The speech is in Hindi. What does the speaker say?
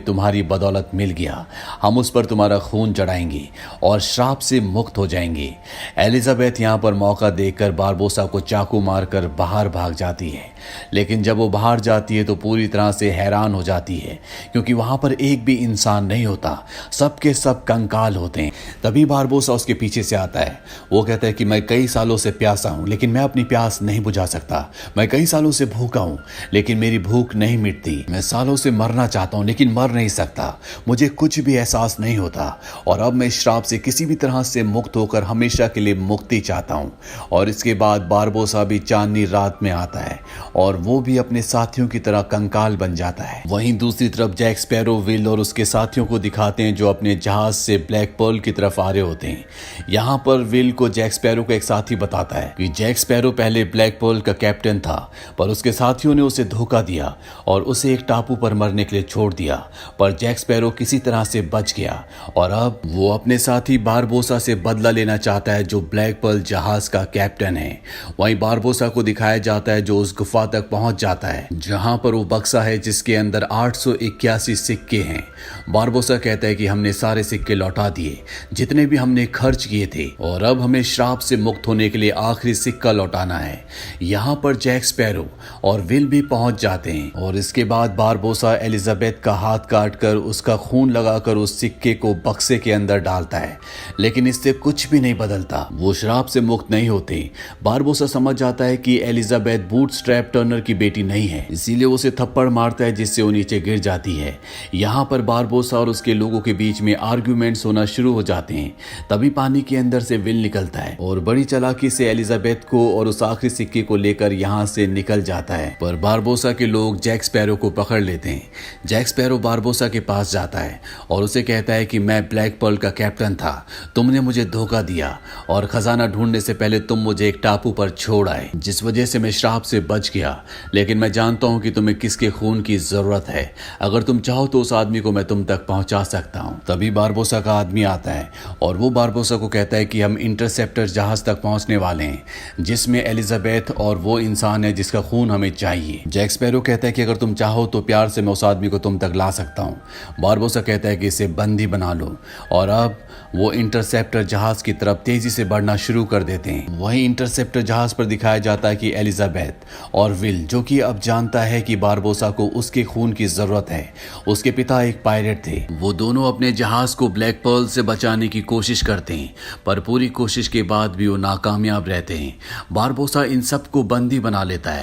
हमें तुम्हारी बदौलत मिल गया। हम उस पर तुम्हारा खून चढ़ाएंगे और श्राप से मुक्त हो जाएंगे। एलिजाबेथ यहाँ पर मौका देखकर बारबोसा को चाकू मारकर बाहर भाग जाती है, लेकिन जब वो बाहर जाती है तो पूरी तरह से हैरान हो जाती है, क्योंकि वहां पर एक भी इंसान नहीं होता, सबके सब कंकाल होते हैं। तभी बारबोसा उसके पीछे से आता है। वो कहता है कि मैं कई सालों से प्यासा हूं, लेकिन मैं अपनी प्यास नहीं बुझा सकता। मैं कई सालों से भूखा हूं, लेकिन मेरी भूख नहीं मिटती। मैं सालों से मरना चाहता हूं, लेकिन मर नहीं सकता। मुझे कुछ भी एहसास नहीं होता, और अब मैं श्राप से किसी भी तरह से मुक्त होकर हमेशा के लिए मुक्ति चाहता हूं। और इसके बाद बारबोसा भी चांदनी रात में आता है, और वो भी अपने साथियों की तरह कंकाल बन जाता है। वहीं दूसरी तरफ जैक स्पैरो विल और उसके साथियों को दिखाते हैं, जो अपने जहाज से ब्लैक पर्ल की तरफ आ रहे होते हैं। यहाँ पर विल को जैक स्पैरो का एक साथी बताता है कि जैक स्पैरो पहले ब्लैक पर्ल का कैप्टन था, पर उसके साथियों ने उसे धोखा दिया और उसे एक टापू पर मरने के लिए छोड़ दिया। पर जैक स्पैरो किसी तरह से बच गया, और अब वो अपने साथी बारबोसा से बदला लेना चाहता है, जो ब्लैक पर्ल जहाज का कैप्टन है। वहीं बारबोसा को दिखाया जाता है जो उस गुफा तक पहुंच जाता है, जहां पर वो बक्सा है जिसके अंदर 881 सिक्के हैं। बारबोसा कहता है कि हमने सारे सिक्के लौटा दिए जितने भी हमने खर्च किए थे, और अब हमें श्राप से मुक्त होने के लिए आखिरी सिक्का लौटाना है। यहाँ पर जैक स्पैरो और विल भी पहुंच जाते हैं, और इसके बाद बारबोसा एलिजाबेथ का हाथ काटकर उसका खून लगाकर उस सिक्के को बक्से के अंदर डालता है, लेकिन इससे कुछ भी नहीं बदलता। वो श्राप से मुक्त नहीं होते। बारबोसा समझ जाता है कि एलिजाबेथ बूटस्ट्रैप टर्नर की बेटी नहीं है, इसीलिए उसे थप्पड़ मारता है, जिससे वो नीचे गिर जाती है। यहाँ पर बारबोसा और उसके लोगों के बीच में आर्ग्यूमेंट्स होना शुरू हो जाते हैं। तभी पानी के अंदर से विल निकलता है और बड़ी चालाकी से एलिजाबेथ को और उस आखिरी सिक्के को लेकर यहाँ से निकल जाता है, पर बारबोसा के लोग जैक स्पैरो को पकड़ लेते हैं। जैक स्पैरो बारबोसा के पास जाता है और उसे कहता है कि मैं ब्लैक पर्ल का कैप्टन था, तुमने मुझे धोखा दिया, और खजाना ढूंढने से पहले तुम मुझे एक टापू पर छोड़ आए, जिस वजह से मैं श्राप से बच गया। लेकिन मैं जानता हूं कि तुम्हें किसके खून की जरूरत है। अगर तुम चाहो तो उस आदमी को मैं तुम तक पहुंचा सकता हूं। तभी बारबोसा का आदमी आता है और वो बारबोसा को कहता है कि हम इंटरसेप्टर जहाज तक पहुंचने वाले हैं, जिसमें एलिजाबेथ और वो इंसान है जिसका खून हमें चाहिए। जैक स्पैरो कहता है कि अगर तुम चाहो तो प्यार से मैं उस आदमी को तुम तक ला सकता हूं। बारबोसा कहता है कि इसे बंदी बना लो, और अब वो इंटरसेप्टर जहाज की तरफ तेजी से बढ़ना शुरू कर देते हैं। वहीं इंटरसेप्टर जहाज पर दिखाया जाता है कि एलिजाबेथ और विल, जो कि अब जानता है कि बारबोसा को उसके खून की जरूरत है, उसके पिता एक पायलट थे, वो दोनों अपने जहाज को ब्लैक पर्ल से बचाने की कोशिश करते हैं, पर पूरी कोशिश के बाद भी वो नाकामयाब रहते हैं। बारबोसा इन सबको बंदी बना लेता है